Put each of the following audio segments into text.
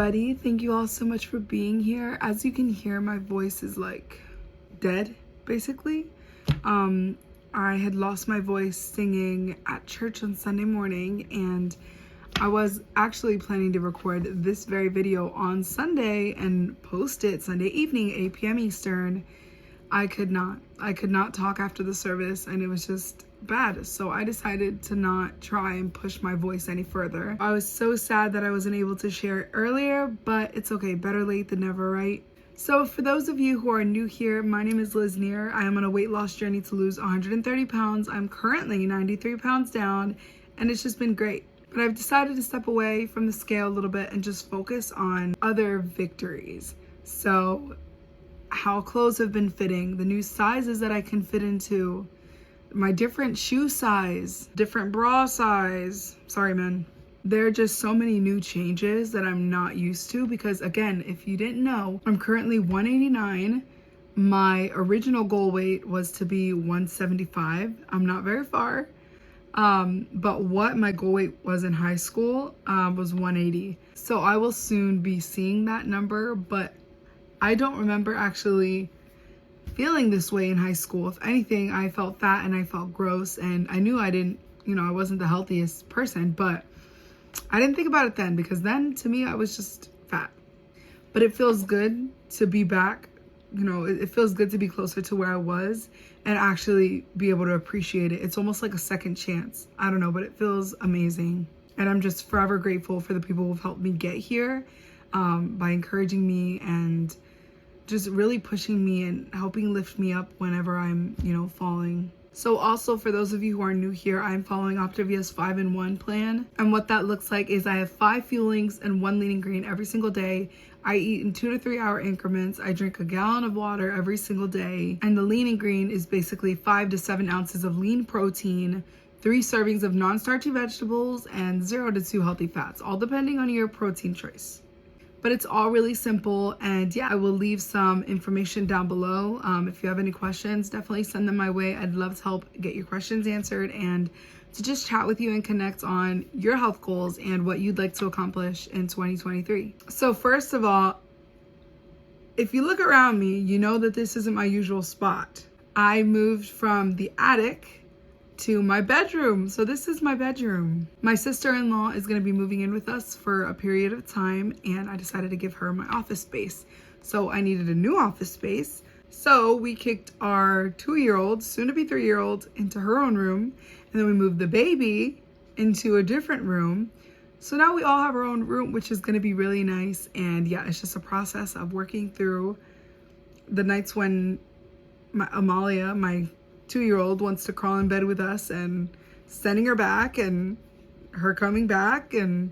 everybody. Thank you all so much for being here. As you can hear, my voice is like dead, basically. I had lost my voice singing at church on Sunday morning, and I was actually planning to record this very video on Sunday and post it Sunday evening, 8 p.m. Eastern. I could not talk after the service, and it was just bad. So I decided to not try and push my voice any further. I was so sad that I wasn't able to share it earlier, but it's okay. Better late than never, right? So for those of you who are new here, my name is Liz Neer. I am on a weight loss journey to lose 130 pounds. I'm currently 93 pounds down, and it's just been great. But I've decided to step away from the scale a little bit and just focus on other victories. So how clothes have been fitting, the new sizes that I can fit into, my different shoe size, different bra size. Sorry, man. There are just so many new changes that I'm not used to because, again, if you didn't know, I'm currently 189. My original goal weight was to be 175. I'm not very far. But what my goal weight was in high school was 180. So I will soon be seeing that number, but I don't remember actually feeling this way in high school. If anything, I felt fat and I felt gross, and I knew I didn't, I wasn't the healthiest person, but I didn't think about it then because then to me, I was just fat. But it feels good to be back. It feels good to be closer to where I was and actually be able to appreciate it. It's almost like a second chance. I don't know, but it feels amazing. And I'm just forever grateful for the people who've helped me get here by encouraging me and just really pushing me and helping lift me up whenever I'm, falling. So also for those of you who are new here, I'm following Optavia's 5-in-1 plan. And what that looks like is I have 5 fuelings and 1 lean and green every single day. I eat in 2 to 3 hour increments. I drink a gallon of water every single day. And the lean and green is basically 5 to 7 ounces of lean protein, 3 servings of non-starchy vegetables, and 0 to 2 healthy fats, all depending on your protein choice. But it's all really simple, and yeah, I will leave some information down below. If you have any questions, definitely send them my way. I'd love to help get your questions answered and to just chat with you and connect on your health goals and what you'd like to accomplish in 2023. So first of all, if you look around me, you know that this isn't my usual spot. I moved from the attic to my bedroom. So this is my bedroom. My sister-in-law is going to be moving in with us for a period of time, and I decided to give her my office space. So I needed a new office space. So we kicked our 2-year-old, soon to be 3-year-old, into her own room, and then we moved the baby into a different room. So now we all have our own room, which is going to be really nice. And yeah, it's just a process of working through the nights when Amalia, my 2-year-old, wants to crawl in bed with us, and sending her back and her coming back and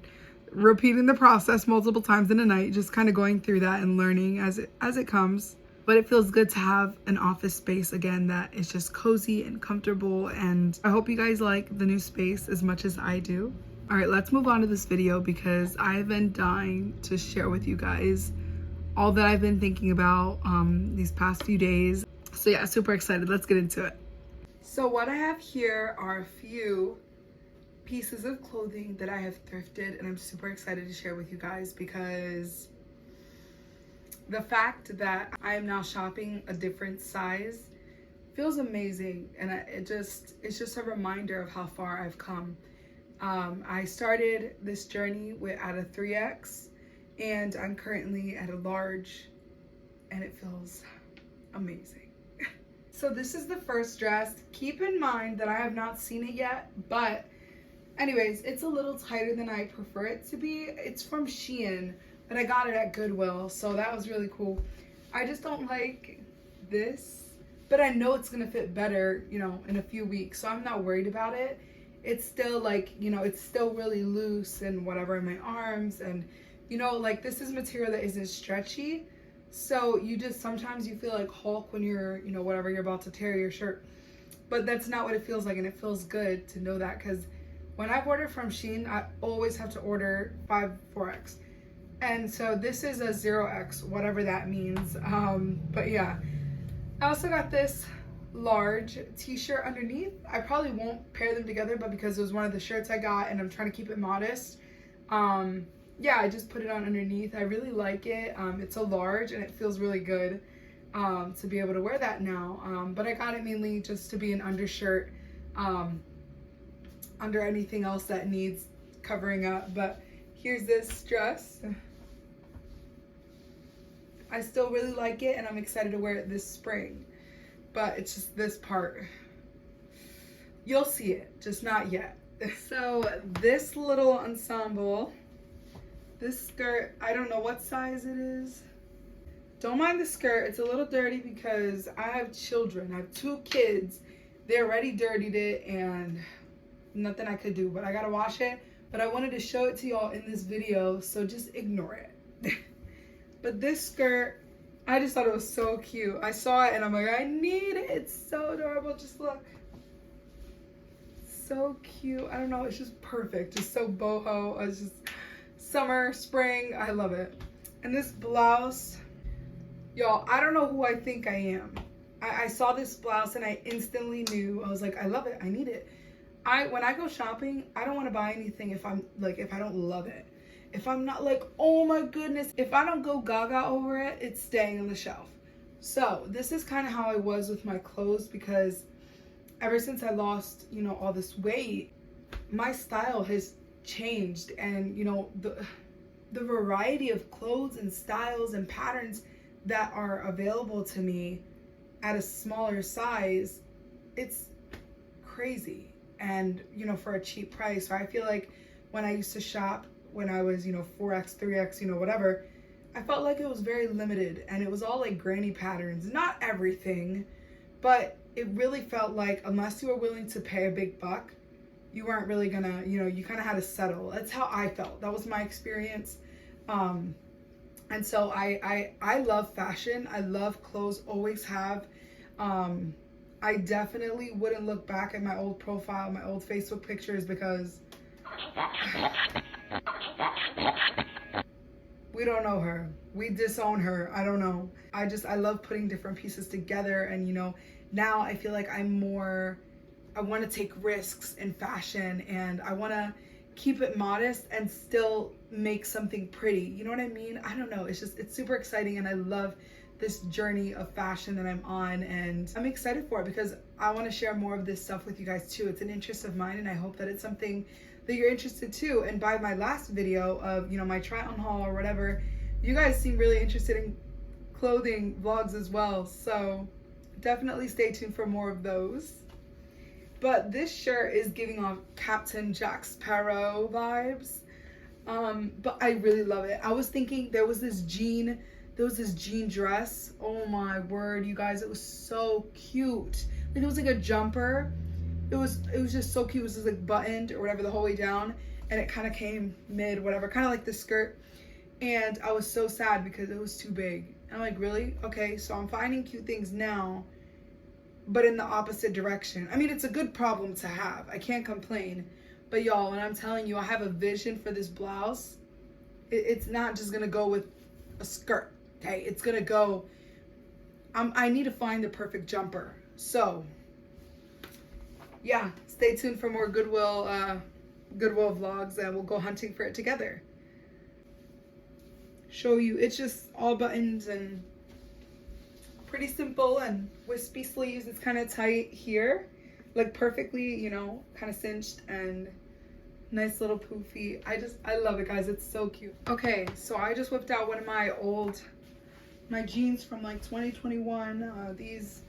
repeating the process multiple times in a night, just kind of going through that and learning as it comes. But it feels good to have an office space again that is just cozy and comfortable, and I hope you guys like the new space as much as I do. All right, let's move on to this video because I've been dying to share with you guys all that I've been thinking about these past few days. So yeah, super excited. Let's get into it. So what I have here are a few pieces of clothing that I have thrifted, and I'm super excited to share with you guys because the fact that I am now shopping a different size feels amazing, and it's just a reminder of how far I've come. I started this journey at a 3X, and I'm currently at a large, and it feels amazing. So this is the first dress. Keep in mind that I have not seen it yet, but anyways, it's a little tighter than I prefer it to be. It's from Shein, but I got it at Goodwill, so that was really cool. I just don't like this, but I know it's gonna fit better, in a few weeks, so I'm not worried about it. It's still like, it's still really loose and whatever in my arms, and like this is material that isn't stretchy. So sometimes you feel like Hulk when you're, whatever, you're about to tear your shirt. But that's not what it feels like, and it feels good to know that, because when I've ordered from Shein, I always have to order 4X. And so this is a 0X, whatever that means. But yeah, I also got this large t-shirt underneath. I probably won't pair them together, but because it was one of the shirts I got and I'm trying to keep it modest, yeah, I just put it on underneath. I really like it. It's a large and it feels really good to be able to wear that now. But I got it mainly just to be an undershirt under anything else that needs covering up. But here's this dress. I still really like it and I'm excited to wear it this spring. But it's just this part. You'll see it, just not yet. So this little ensemble, this skirt, I don't know what size it is. Don't mind the skirt, it's a little dirty because I have children. I have 2 kids. They already dirtied it and nothing I could do, but I gotta wash it. But I wanted to show it to y'all in this video, so just ignore it. But this skirt, I just thought it was so cute. I saw it and I'm like, I need it. It's so adorable. Just look. So cute. I don't know. It's just perfect. Just so boho. It's just summer, spring. I love it. And this blouse, y'all, I don't know who I think I am. I saw this blouse and I instantly knew. I was like, I love it. I need it. When I go shopping, I don't want to buy anything if I don't love it. If I'm not like, oh my goodness, if I don't go gaga over it, it's staying on the shelf. So this is kind of how I was with my clothes, because ever since I lost, you know, all this weight, my style has changed. And, you know, the variety of clothes and styles and patterns that are available to me at a smaller size, it's crazy. And, you know, for a cheap price. So I feel like when I used to shop, when I was, you know, 4X, 3X, you know, whatever, I felt like it was very limited and it was all like granny patterns. Not everything, but it really felt like unless you were willing to pay a big buck, you weren't really gonna, you know, you kind of had to settle. That's how I felt. That was my experience. And so I love fashion. I love clothes, always have. I definitely wouldn't look back at my old profile, my old Facebook pictures, because we don't know her. We disown her. I don't know. I love putting different pieces together. And, you know, now I feel like I want to take risks in fashion, and I want to keep it modest and still make something pretty. You know what I mean? I don't know. It's super exciting. And I love this journey of fashion that I'm on, and I'm excited for it because I want to share more of this stuff with you guys too. It's an interest of mine, and I hope that it's something that you're interested too. And by my last video of, you know, my try on haul or whatever, you guys seem really interested in clothing vlogs as well. So definitely stay tuned for more of those. But this shirt is giving off Captain Jack Sparrow vibes. But I really love it. I was thinking there was this jean dress. Oh my word, you guys, it was so cute. Like, it was like a jumper. It was just so cute. It was just like buttoned or whatever the whole way down, and it kind of came mid, whatever, kind of like the skirt. And I was so sad because it was too big. I'm like, really? Okay, so I'm finding cute things now, but in the opposite direction. I mean, it's a good problem to have. I can't complain. But y'all, when I'm telling you, I have a vision for this blouse. It's not just gonna go with a skirt. Okay, it's gonna go. I need to find the perfect jumper. So yeah, stay tuned for more Goodwill vlogs, and we'll go hunting for it together. Show you, it's just all buttons and pretty simple and wispy sleeves. It's kind of tight here, like perfectly, you know, kind of cinched, and nice little poofy. I love it, guys. It's so cute. Okay, so I just whipped out one of my jeans from like 2021. These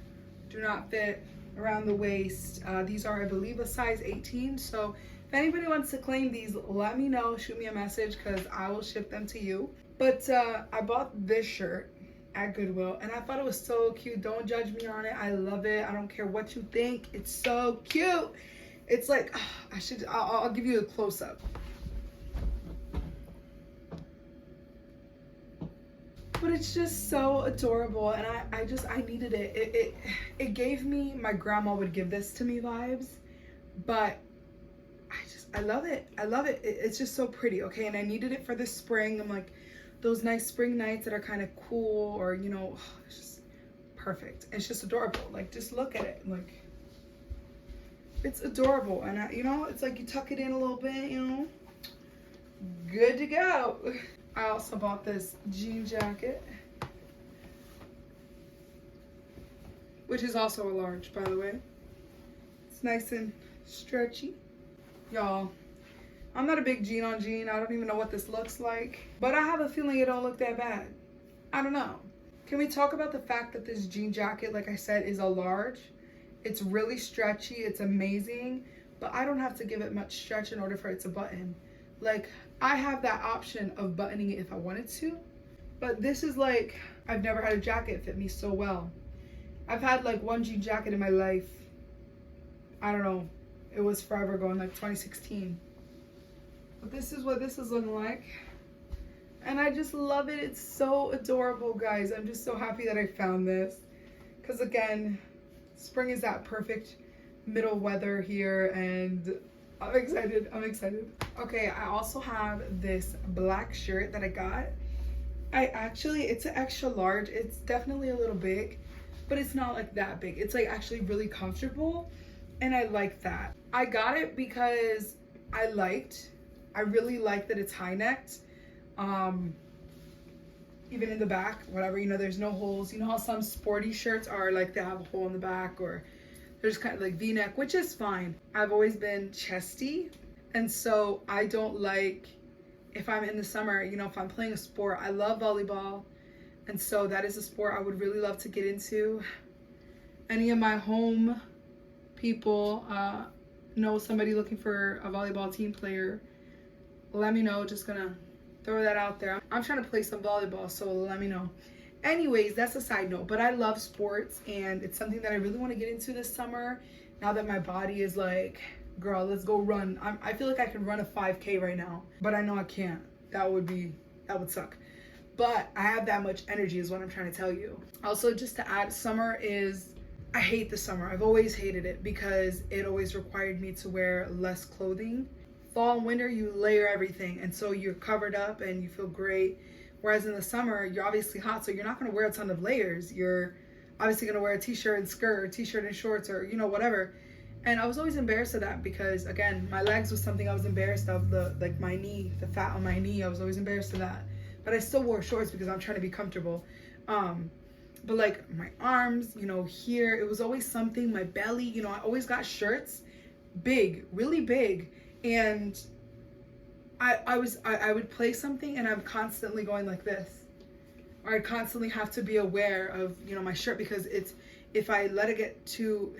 do not fit around the waist. These are, I believe, a size 18. So if anybody wants to claim these, let me know. Shoot me a message because I will ship them to you. But I bought this shirt at Goodwill and I thought it was so cute. Don't judge me on it. I love it. I don't care what you think. It's so cute. It's like, I'll give you a close-up. But it's just so adorable, and I needed it. It gave me my grandma would give this to me vibes, but I love it. I love it. It's just so pretty, okay? And I needed it for this spring. I'm like, those nice spring nights that are kind of cool, or, you know, it's just perfect. It's just adorable. Like, just look at it. Like, it's adorable. And, you know, it's like you tuck it in a little bit, you know, good to go. I also bought this jean jacket, which is also a large, by the way. It's nice and stretchy. Y'all, I'm not a big jean on jean. I don't even know what this looks like, but I have a feeling it don't look that bad. I don't know. Can we talk about the fact that this jean jacket, like I said, is a large? It's really stretchy. It's amazing, but I don't have to give it much stretch in order for it to button. Like, I have that option of buttoning it if I wanted to, but this is like, I've never had a jacket fit me so well. I've had like one jean jacket in my life. I don't know. It was forever ago in like 2016. But this is what this is looking like. And I just love it. It's so adorable, guys. I'm just so happy that I found this. Because again, spring is that perfect middle weather here, and I'm excited. I'm excited. Okay, I also have this black shirt that I got. It's an extra large. It's definitely a little big, but it's not like that big. It's like actually really comfortable, and I like that. I got it because I really like that it's high necked. Even in the back, whatever, you know, there's no holes. You know how some sporty shirts are like they have a hole in the back, or there's kind of like V-neck, which is fine. I've always been chesty, and so I don't like, if I'm in the summer, you know, if I'm playing a sport, I love volleyball, and so that is a sport I would really love to get into. Any of my home people know somebody looking for a volleyball team player, let me know. Just gonna throw that out there. I'm trying to play some volleyball, so let me know. Anyways, that's a side note, but I love sports, and it's something that I really want to get into this summer. Now that my body is like, girl, let's go run. I feel like I can run a 5K right now, but I know I can't. That would suck. But I have that much energy is what I'm trying to tell you. Also, just to add, I hate the summer. I've always hated it because it always required me to wear less clothing. Fall and winter, you layer everything, and so you're covered up and you feel great. Whereas in the summer, you're obviously hot, so you're not going to wear a ton of layers. You're obviously going to wear a t-shirt and skirt, or t-shirt and shorts, or, you know, whatever. And I was always embarrassed of that because, again, my legs was something I was embarrassed of. Like my knee, the fat on my knee, I was always embarrassed of that. But I still wore shorts because I'm trying to be comfortable. But like my arms, you know, here, it was always something. My belly, you know, I always got shirts, big, really big. And I would play something and I'm constantly going like this, or I constantly have to be aware of, you know, my shirt, because if I get too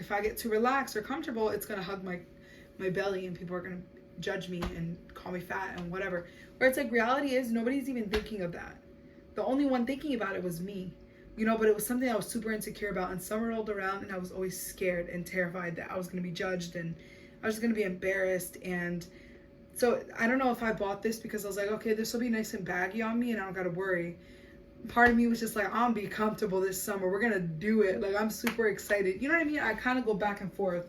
relaxed or comfortable, it's gonna hug my belly, and people are gonna judge me and call me fat and whatever. Where it's like, reality is nobody's even thinking of that. The only one thinking about it was me, you know. But it was something I was super insecure about, and summer rolled around and I was always scared and terrified that I was gonna be judged and I was gonna be embarrassed. And so I don't know if I bought this because I was like, okay, this will be nice and baggy on me and I don't gotta worry. Part of me was just like, I'm gonna be comfortable this summer. We're gonna do it. Like, I'm super excited. You know what I mean? I kind of go back and forth.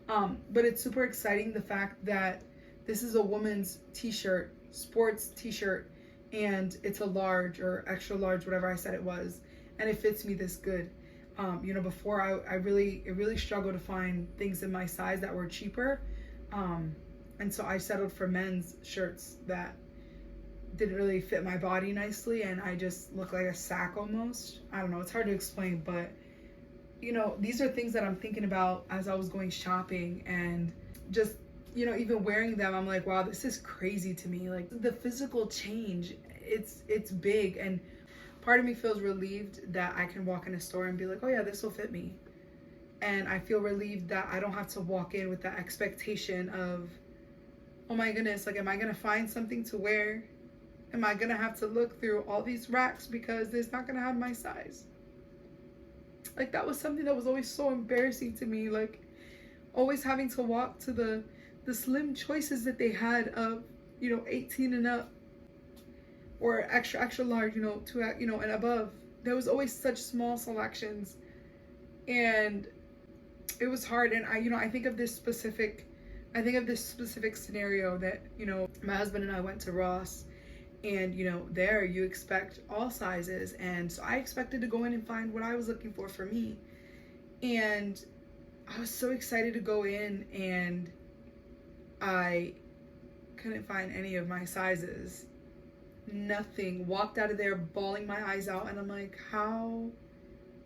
But it's super exciting, the fact that this is a woman's t-shirt, sports t-shirt, and it's a large or extra large, whatever I said it was, and it fits me this good. You know, before I really struggled to find things in my size that were cheaper. And so I settled for men's shirts that didn't really fit my body nicely, and I just look like a sack almost. I don't know, it's hard to explain, but you know, these are things that I'm thinking about as I was going shopping, and just, you know, even wearing them, I'm like, wow, this is crazy to me. Like, the physical change, it's big, and part of me feels relieved that I can walk in a store and be like, oh yeah, this will fit me. And I feel relieved that I don't have to walk in with that expectation of, oh my goodness, like, am I gonna find something to wear? Am I gonna have to look through all these racks because it's not gonna have my size? Like, that was something that was always so embarrassing to me, like always having to walk to the slim choices that they had of, you know, 18 and up, or extra large, you know, and above. There was always such small selections, and it was hard. And I think of this specific scenario that, you know, my husband and I went to Ross, and, you know, there you expect all sizes, and so I expected to go in and find what I was looking for me. And I was so excited to go in, and I couldn't find any of my sizes. Nothing. Walked out of there bawling my eyes out, and I'm like, how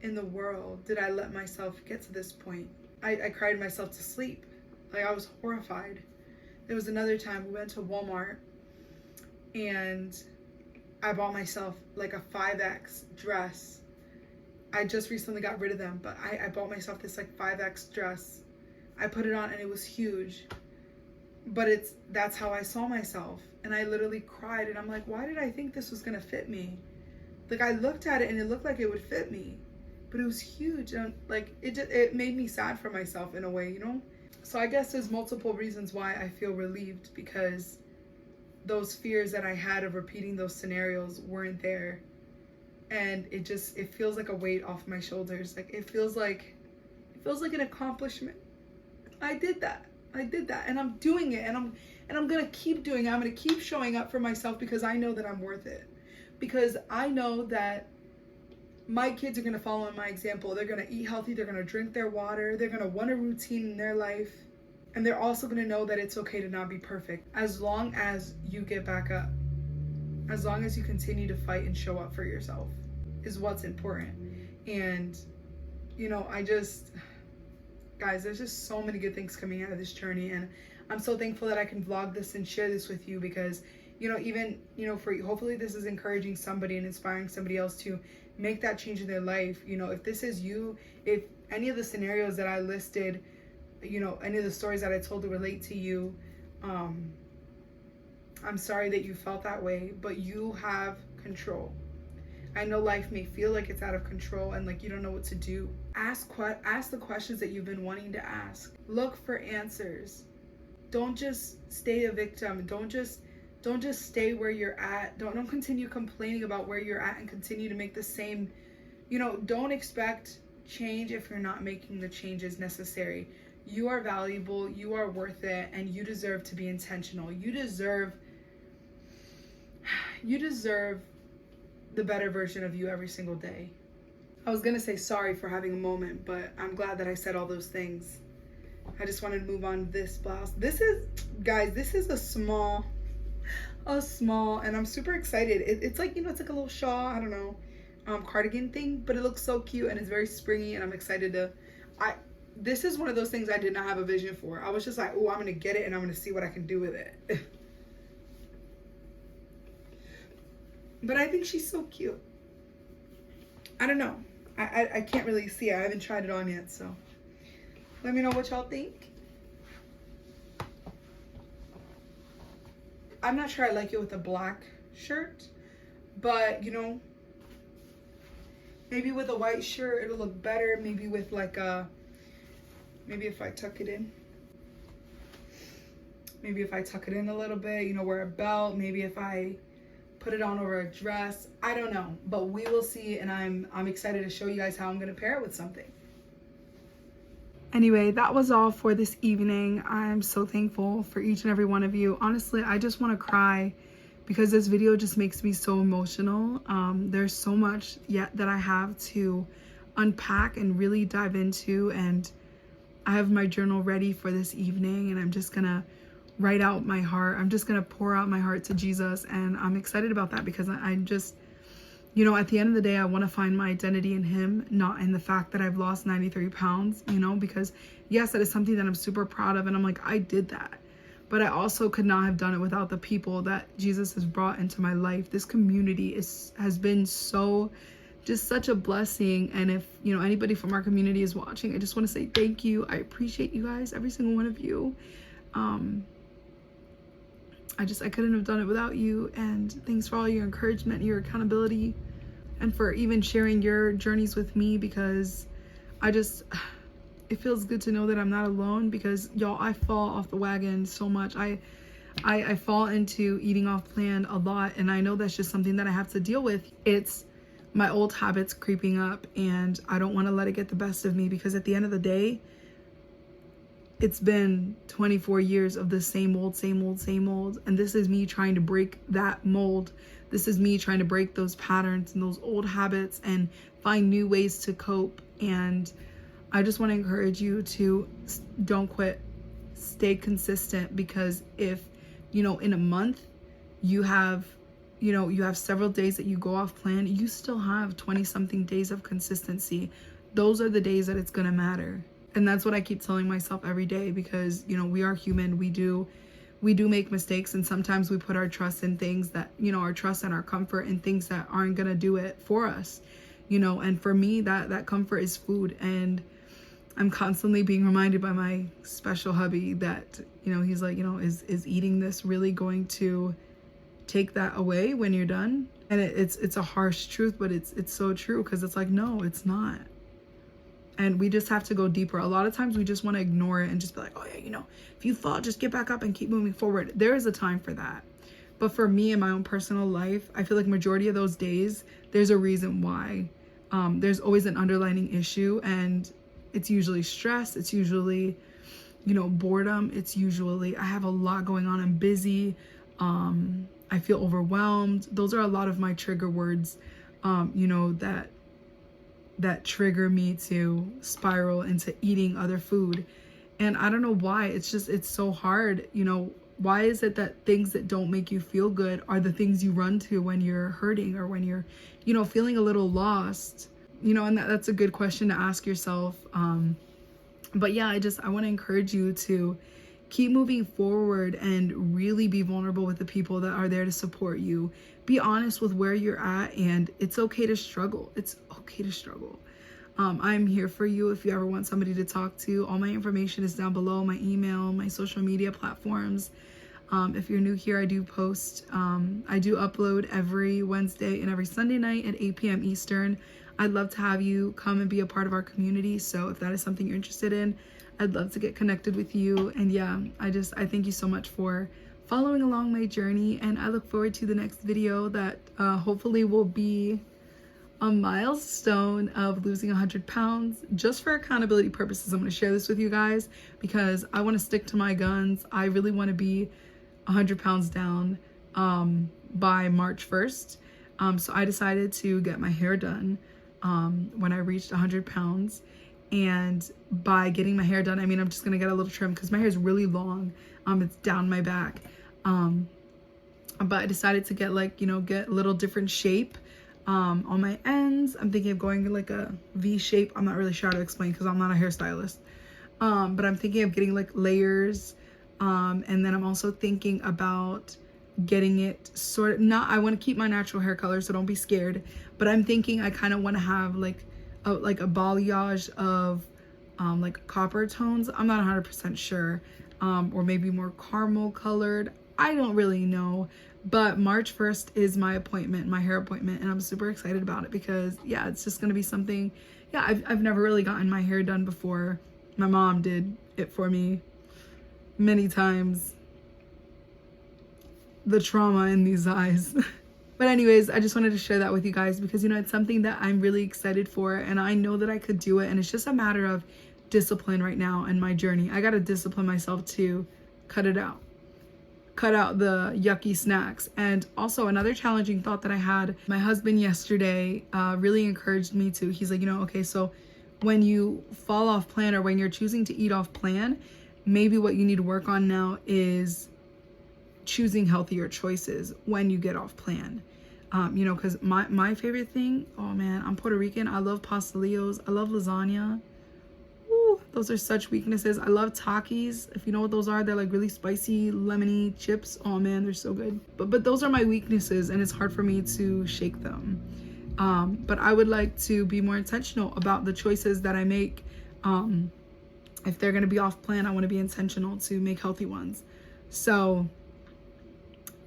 in the world did I let myself get to this point? I cried myself to sleep. Like, I was horrified. There was another time we went to Walmart and I bought myself like a 5X dress. I just recently got rid of them, but I bought myself this like 5X dress. I put it on and it was huge, but that's how I saw myself. And I literally cried, and I'm like, why did I think this was gonna fit me? Like, I looked at it and it looked like it would fit me, but it was huge. And like, it made me sad for myself in a way, you know? So I guess there's multiple reasons why I feel relieved, because those fears that I had of repeating those scenarios weren't there. And it feels like a weight off my shoulders. Like, it feels like an accomplishment. I did that, and I'm doing it, and I'm gonna keep doing it. I'm gonna keep showing up for myself, because I know that I'm worth it. Because I know that my kids are gonna follow in my example. They're gonna eat healthy, they're gonna drink their water, they're gonna want a routine in their life, and they're also gonna know that it's okay to not be perfect, as long as you get back up. As long as you continue to fight and show up for yourself is what's important. And, you know, guys, there's just so many good things coming out of this journey. And I'm so thankful that I can vlog this and share this with you, because, you know, even, you know, hopefully this is encouraging somebody and inspiring somebody else to make that change in their life. You know, if this is you, if any of the scenarios that I listed, you know, any of the stories that I told to relate to you, I'm sorry that you felt that way, but you have control. I know life may feel like it's out of control and like you don't know what to do. Ask the questions that you've been wanting to ask. Look for answers. Don't just stay a victim. Don't just stay where you're at. Don't continue complaining about where you're at and continue to make the same, you know, don't expect change if you're not making the changes necessary. You are valuable, you are worth it, and you deserve to be intentional. You deserve the better version of you every single day. I was gonna say sorry for having a moment, but I'm glad that I said all those things. I just wanted to move on to this blouse. This is a small, and I'm super excited. It's like, you know, it's like a little shawl, I don't know, cardigan thing, but it looks so cute and it's very springy, and I'm excited to, this is one of those things I did not have a vision for. I was just like, oh, I'm gonna get it and I'm gonna see what I can do with it. But I think she's so cute. I don't know. I can't really see it. I haven't tried it on yet, so let me know what y'all think. I'm not sure I like it with a black shirt, but you know, maybe with a white shirt it'll look better. Maybe with like maybe if I tuck it in. Maybe if I tuck it in a little bit, you know, wear a belt. Maybe if I put it on over a dress. I don't know, but we will see, and I'm excited to show you guys how I'm gonna pair it with something. Anyway, that was all for this evening. I'm so thankful for each and every one of you. Honestly, I just want to cry because this video just makes me so emotional. There's so much yet that I have to unpack and really dive into, and I have my journal ready for this evening, and I'm just gonna write out my heart. I'm just gonna pour out my heart to Jesus, and I'm excited about that because I'm just, you know, at the end of the day, I want to find my identity in him, not in the fact that I've lost 93 pounds, you know, because yes, that is something that I'm super proud of, and I'm like, I did that, but I also could not have done it without the people that Jesus has brought into my life. This community has been just such a blessing, and if, you know, anybody from our community is watching, I just want to say thank you. I appreciate you guys, every single one of you. I couldn't have done it without you, and thanks for all your encouragement, your accountability, and for even sharing your journeys with me, because it feels good to know that I'm not alone, because y'all, I fall off the wagon so much. I fall into eating off plan a lot, and I know that's just something that I have to deal with. It's my old habits creeping up, and I don't want to let it get the best of me, because at the end of the day, it's been 24 years of the same old, and this is me trying to break that mold. This is me trying to break those patterns and those old habits and find new ways to cope. And I just want to encourage you to don't quit, stay consistent, because if you know, in a month, you have several days that you go off plan, you still have 20 something days of consistency. Those are the days that it's gonna matter. And that's what I keep telling myself every day, because, you know, we are human. We do make mistakes, and sometimes we put our trust in things that, you know, our trust and our comfort in things that aren't gonna do it for us, you know. And for me, that comfort is food. And I'm constantly being reminded by my special hubby that, you know, he's like, you know, is eating this really going to take that away when you're done? And it's a harsh truth, but it's so true, because it's like, no, it's not. And we just have to go deeper. A lot of times we just want to ignore it and just be like, oh yeah, you know, if you fall, just get back up and keep moving forward. There is a time for that. But for me, in my own personal life, I feel like majority of those days, there's a reason why. There's always an underlying issue, and it's usually stress. It's usually, you know, boredom. It's usually, I have a lot going on. I'm busy. I feel overwhelmed. Those are a lot of my trigger words, you know, that trigger me to spiral into eating other food. And I don't know why. It's just, it's so hard. You know, why is it that things that don't make you feel good are the things you run to when you're hurting, or when you're, you know, feeling a little lost? You know, and that's a good question to ask yourself. But yeah, I want to encourage you to keep moving forward and really be vulnerable with the people that are there to support you. Be honest with where you're at, and it's okay to struggle. It's okay to struggle. I'm here for you if you ever want somebody to talk to. All my information is down below, my email, my social media platforms. If you're new here, I do post, I do upload every Wednesday and every Sunday night at 8 p.m. Eastern. I'd love to have you come and be a part of our community. So if that is something you're interested in, I'd love to get connected with you. And yeah, I thank you so much for following along my journey. And I look forward to the next video that hopefully will be a milestone of losing 100 pounds. Just for accountability purposes, I'm going to share this with you guys because I want to stick to my guns. I really want to be 100 pounds down by March 1st. So I decided to get my hair done when I reached 100 pounds. And by getting my hair done, I mean, I'm just gonna get a little trim because my hair is really long. It's down my back. But I decided to get, like, you know, get a little different shape on my ends. I'm thinking of going like a V shape. I'm not really sure how to explain because I'm not a hairstylist. But I'm thinking of getting like layers. And then I'm also thinking about getting it sort of, not, I want to keep my natural hair color, so don't be scared. But I'm thinking I kind of want to have like a balayage of like copper tones. I'm not 100% sure. Or maybe more caramel colored. I don't really know. But March 1st is my appointment, my hair appointment, and I'm super excited about it because, yeah, it's just going to be something. Yeah, I've never really gotten my hair done before. My mom did it for me many times. The trauma in these eyes. But anyways, I just wanted to share that with you guys because, you know, it's something that I'm really excited for, and I know that I could do it. And it's just a matter of discipline right now in my journey. I got to discipline myself to cut it out. Cut out the yucky snacks. And also another challenging thought that I had, my husband yesterday really encouraged me to, he's like, you know, okay, so when you fall off plan or when you're choosing to eat off plan, maybe what you need to work on now is choosing healthier choices when you get off plan. You know, because my favorite thing, oh man, I'm Puerto Rican. I love pastelillos. I love lasagna. Ooh, those are such weaknesses. I love Takis. If you know what those are, they're like really spicy, lemony chips. Oh man, they're so good. But those are my weaknesses, and it's hard for me to shake them. But I would like to be more intentional about the choices that I make. If they're gonna be off plan, I want to be intentional to make healthy ones. So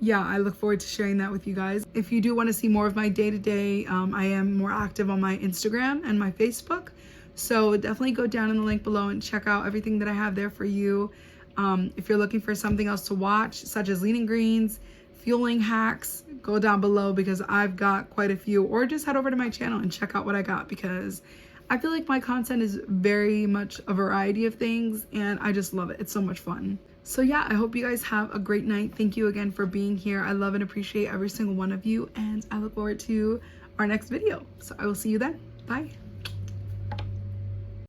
yeah, I look forward to sharing that with you guys. If you do want to see more of my day-to-day, I am more active on my Instagram and my Facebook. So definitely go down in the link below and check out everything that I have there for you. If you're looking for something else to watch, such as lean and greens, fueling hacks, go down below because I've got quite a few. Or just head over to my channel and check out what I got because I feel like my content is very much a variety of things and I just love it. It's so much fun. So yeah, I hope you guys have a great night. Thank you again for being here. I love and appreciate every single one of you, and I look forward to our next video. So I will see you then. Bye.